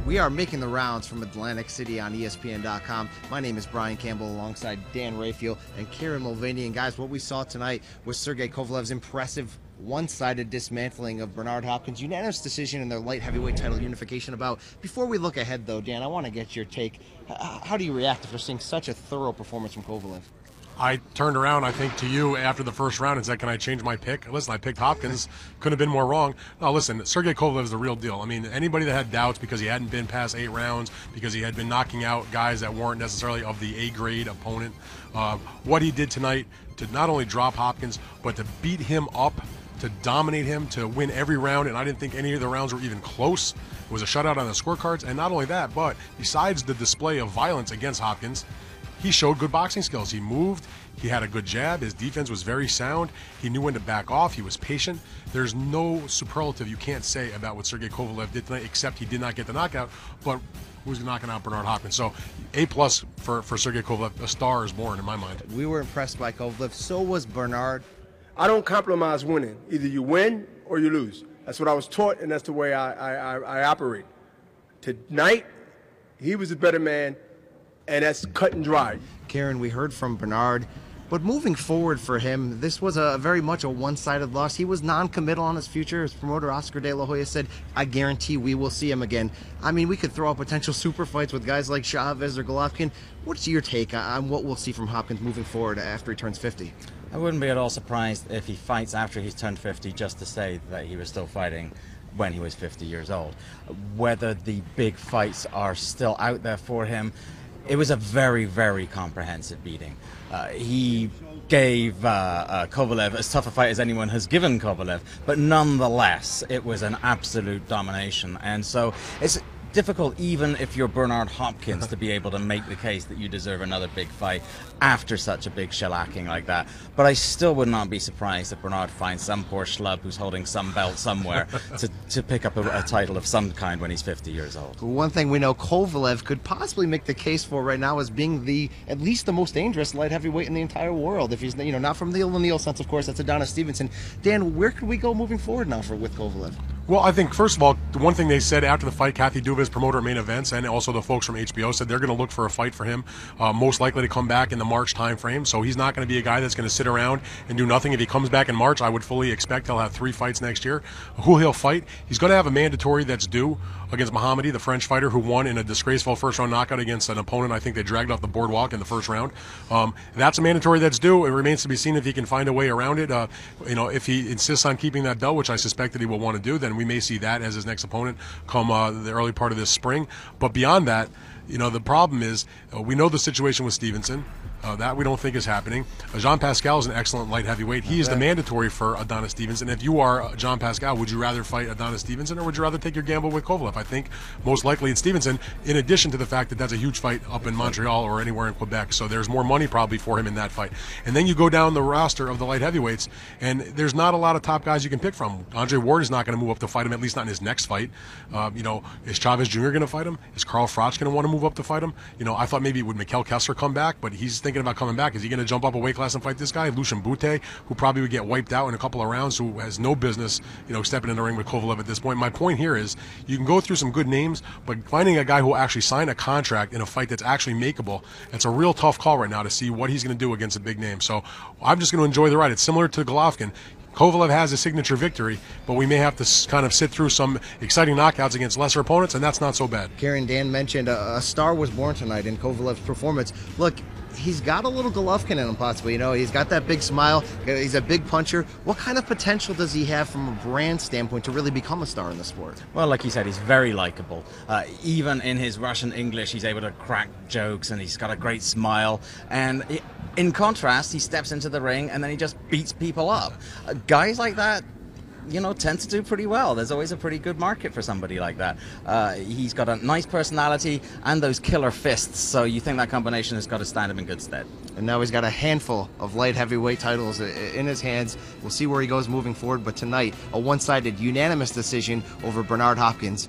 We are making the rounds from Atlantic City on ESPN.com. My name is Brian Campbell alongside Dan Raphael and Kieran Mulvaney. And guys, what we saw tonight was Sergey Kovalev's impressive one-sided dismantling of Bernard Hopkins' unanimous decision in their light heavyweight title unification bout. Before we look ahead, though, Dan, I want to get your take. How do you react after seeing such a thorough performance from Kovalev? I turned around, I think, to you after the first round and said, can I change my pick? Listen, I picked Hopkins. Couldn't have been more wrong. No, listen, Sergey Kovalev is the real deal. I mean, anybody that had doubts because he hadn't been past 8 rounds, because he had been knocking out guys that weren't necessarily of the A-grade opponent, what he did tonight to not only drop Hopkins, but to beat him up, to dominate him, to win every round, and I didn't think any of the rounds were even close. It was a shutout on the scorecards, and not only that, but besides the display of violence against Hopkins, he showed good boxing skills. He moved. He had a good jab. His defense was very sound. He knew when to back off. He was patient. There's no superlative you can't say about what Sergey Kovalev did tonight, except he did not get the knockout. But who's knocking out Bernard Hopkins? So A+ for Sergey Kovalev. A star is born in my mind. We were impressed by Kovalev. So was Bernard. I don't compromise winning. Either you win or you lose. That's what I was taught, and that's the way I operate. Tonight, he was a better man. And that's cut and dry. Kieran, we heard from Bernard, but moving forward for him, this was very much a one-sided loss. He was non-committal on his future. His promoter, Oscar De La Hoya, said, I guarantee we will see him again. I mean, we could throw out potential super fights with guys like Chavez or Golovkin. What's your take on what we'll see from Hopkins moving forward after he turns 50? I wouldn't be at all surprised if he fights after he's turned 50 just to say that he was still fighting when he was 50 years old. Whether the big fights are still out there for him, it was a very, very comprehensive beating. He gave Kovalev as tough a fight as anyone has given Kovalev, but nonetheless, it was an absolute domination. And so it's difficult, even if you're Bernard Hopkins, to be able to make the case that you deserve another big fight after such a big shellacking like that. But I still would not be surprised if Bernard finds some poor schlub who's holding some belt somewhere to pick up a title of some kind when he's 50 years old. One thing we know Kovalev could possibly make the case for right now as being at least the most dangerous light heavyweight in the entire world. If he's not from the O'Neal sense, of course, that's Adonis Stevenson. Dan, where could we go moving forward now with Kovalev? Well, I think, first of all, the one thing they said after the fight, Kathy Duva's promoter at Main Events, and also the folks from HBO said they're going to look for a fight for him, most likely to come back in the March time frame. So he's not going to be a guy that's going to sit around and do nothing. If he comes back in March, I would fully expect he'll have 3 fights next year. Who he'll fight, he's going to have a mandatory that's due against Mohammadi, the French fighter who won in a disgraceful first-round knockout against an opponent I think they dragged off the boardwalk in the first round. That's a mandatory that's due. It remains to be seen if he can find a way around it. If he insists on keeping that belt, which I suspect that he will want to do, then we may see that as his next opponent come the early part of this spring. But beyond that, the problem is we know the situation with Stevenson. That we don't think is happening. Jean Pascal is an excellent light heavyweight. He is the mandatory for Adonis Stevenson. If you are Jean Pascal, would you rather fight Adonis Stevenson or would you rather take your gamble with Kovalev? I think most likely it's Stevenson, in addition to the fact that that's a huge fight up in Montreal or anywhere in Quebec. So there's more money probably for him in that fight. And then you go down the roster of the light heavyweights, and there's not a lot of top guys you can pick from. Andre Ward is not going to move up to fight him, at least not in his next fight. Is Chavez Jr. going to fight him? Is Carl Froch going to want to move up to fight him? I thought maybe would Mikkel Kessler come back, but he's thinking about coming back. Is he going to jump up a weight class and fight this guy, Lucien Boutte, who probably would get wiped out in a couple of rounds, who has no business, stepping in the ring with Kovalev at this point? My point here is you can go through some good names, but finding a guy who will actually sign a contract in a fight that's actually makeable, it's a real tough call right now to see what he's going to do against a big name. So I'm just going to enjoy the ride. It's similar to Golovkin. Kovalev has a signature victory, but we may have to kind of sit through some exciting knockouts against lesser opponents, and that's not so bad. Kieran, Dan mentioned a star was born tonight in Kovalev's performance. Look, he's got a little Golovkin in him possibly. He's got that big smile. He's a big puncher. What kind of potential does he have from a brand standpoint to really become a star in the sport? Well, like you said, he's very likable. Even in his Russian English, he's able to crack jokes, and he's got a great smile. And in contrast, he steps into the ring, and then he just beats people up. Guys like that, tend to do pretty well. There's always a pretty good market for somebody like that. He's got a nice personality and those killer fists, so you think that combination has got to stand him in good stead. And now he's got a handful of light heavyweight titles in his hands. We'll see where he goes moving forward, but tonight, a one-sided unanimous decision over Bernard Hopkins.